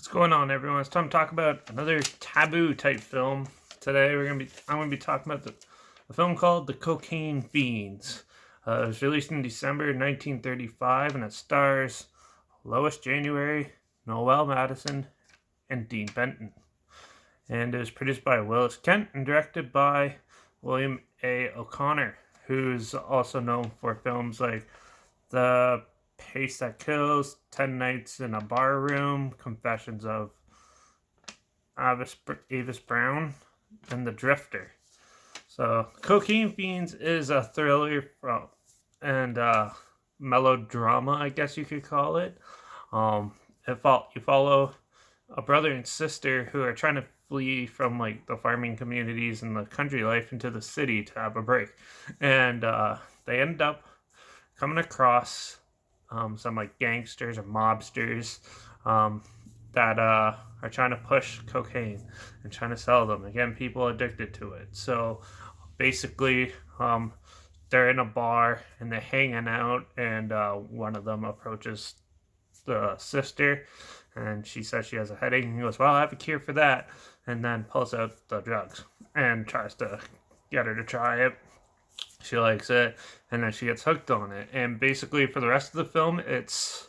What's going on, everyone? It's time to talk about another taboo type film. Today I'm gonna be talking about the film called The Cocaine Fiends. It was released in December 1935, and it stars Lois January, Noel Madison, and Dean Benton. And it was produced by Willis Kent and directed by William A. O'Connor, who's also known for films like The Pace That Kills, 10 Nights in a Bar Room, Confessions of Avis Brown, and The Drifter. So, Cocaine Fiends is a thriller and melodrama, I guess you could call it. You follow a brother and sister who are trying to flee from like the farming communities and the country life into the city to have a break, and they end up coming across some like gangsters or mobsters that are trying to push cocaine and trying to sell them. Again, people addicted to it. So basically, they're in a bar and they're hanging out, and one of them approaches the sister, and she says she has a headache, and he goes, "Well, I have a cure for that," and then pulls out the drugs and tries to get her to try it. She likes it, and then she gets hooked on it. And basically, for the rest of the film, it's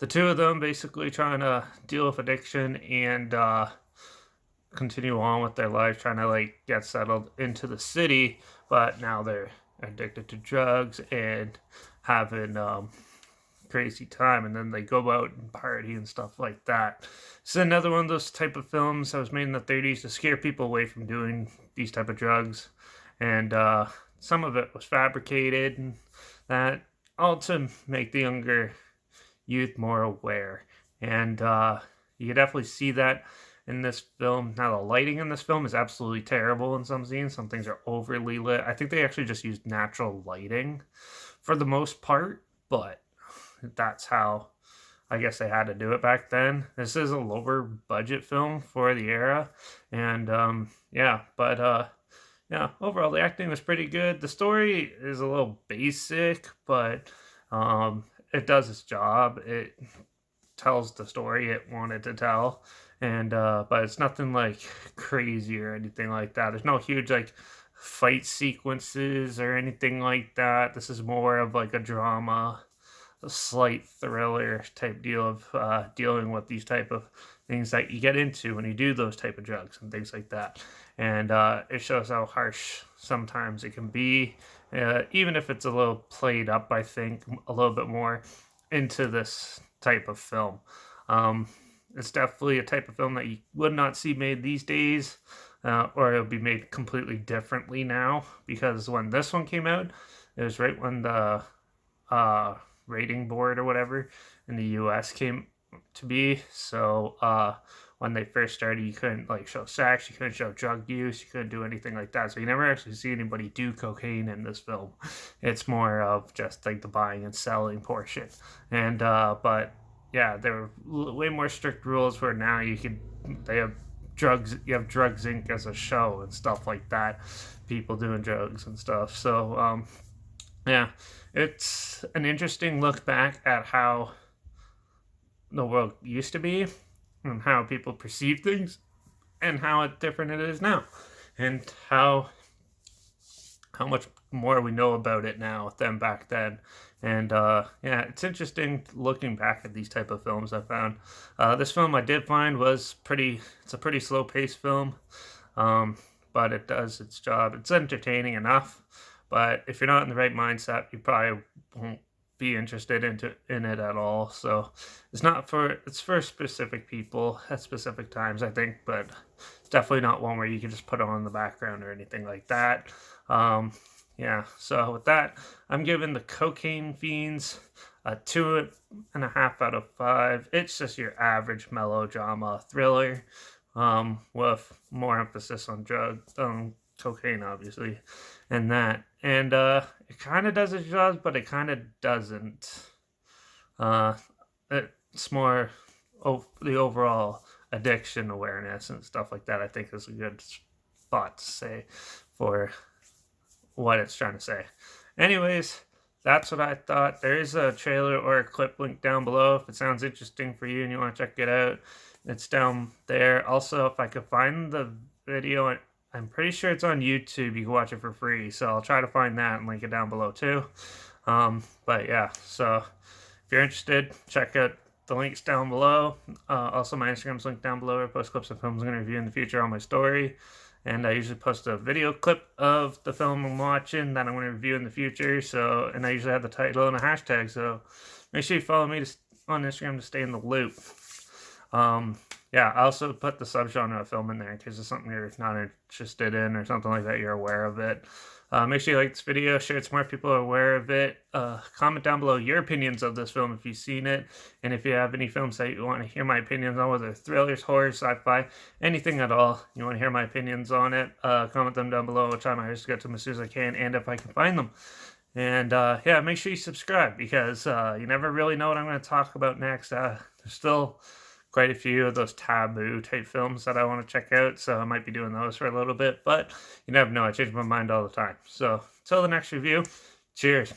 the two of them basically trying to deal with addiction and continue on with their life, trying to like get settled into the city. But now they're addicted to drugs and having crazy time, and then they go out and party and stuff like that. It's another one of those type of films that was made in the 30s to scare people away from doing these type of drugs, and some of it was fabricated, and that all to make the younger youth more aware. And you can definitely see that in this film. Now, the lighting in this film is absolutely terrible in some scenes. Some things are overly lit. I think they actually just used natural lighting for the most part, but that's how I guess they had to do it back then. This is a lower budget film for the era, and overall the acting was pretty good. The story is a little basic, but it does its job. It tells the story it wanted to tell, and but it's nothing like crazy or anything like that. There's no huge like fight sequences or anything like that. This is more of like a drama, a slight thriller type deal of dealing with these type of things that you get into when you do those type of drugs and things like that. And it shows how harsh sometimes it can be, even if it's a little played up, I think, a little bit more into this type of film. It's definitely a type of film that you would not see made these days, or it would be made completely differently now, because when this one came out, it was right when the rating board or whatever in the US came to be. So when they first started, you couldn't like show sex, you couldn't show drug use, you couldn't do anything like that. So you never actually see anybody do cocaine in this film. It's more of just like the buying and selling portion. And but yeah, there were way more strict rules where now they have drugs, you have Drugs Inc. as a show and stuff like that, people doing drugs and stuff. So yeah, it's an interesting look back at how the world used to be and how people perceive things and how different it is now, and how much more we know about it now than back then. And it's interesting looking back at these type of films. I found this film I did find it's a pretty slow paced film, but it does its job. It's entertaining enough, but if you're not in the right mindset, you probably won't be interested in it at all. So it's for specific people at specific times, I think, but it's definitely not one where you can just put it on in the background or anything like that. So with that, I'm giving The Cocaine Fiends a 2.5 out of 5. It's just your average melodrama thriller, with more emphasis on cocaine, obviously, and that. And it kind of does its job, but it kind of doesn't. It's more the overall addiction awareness and stuff like that, I think, is a good spot to say for what it's trying to say. Anyways, that's what I thought. There is a trailer or a clip link down below if it sounds interesting for you and you want to check it out. It's down there. Also, if I could find the video, I'm pretty sure it's on YouTube. You can watch it for free. So I'll try to find that and link it down below too. But yeah, so if you're interested, check out the links down below. Also, my Instagram's linked down below. I post clips of films I'm going to review in the future on my story. And I usually post a video clip of the film I'm watching that I'm going to review in the future. So, and I usually have the title and a hashtag. So make sure you follow me on Instagram to stay in the loop. Yeah, I also put the subgenre of film in there in case it's something you're not interested in or something like that, you're aware of it. Make sure you like this video, share it so more people are aware of it. Comment down below your opinions of this film if you've seen it, and if you have any films that you want to hear my opinions on, whether thrillers, horror, sci-fi, anything at all, you want to hear my opinions on it, comment them down below. I'll try my hardest to get to them as soon as I can, and if I can find them. And yeah, make sure you subscribe because you never really know what I'm going to talk about next. There's still quite a few of those taboo type films that I want to check out, so I might be doing those for a little bit, but you never know, I change my mind all the time. So until the next review, cheers.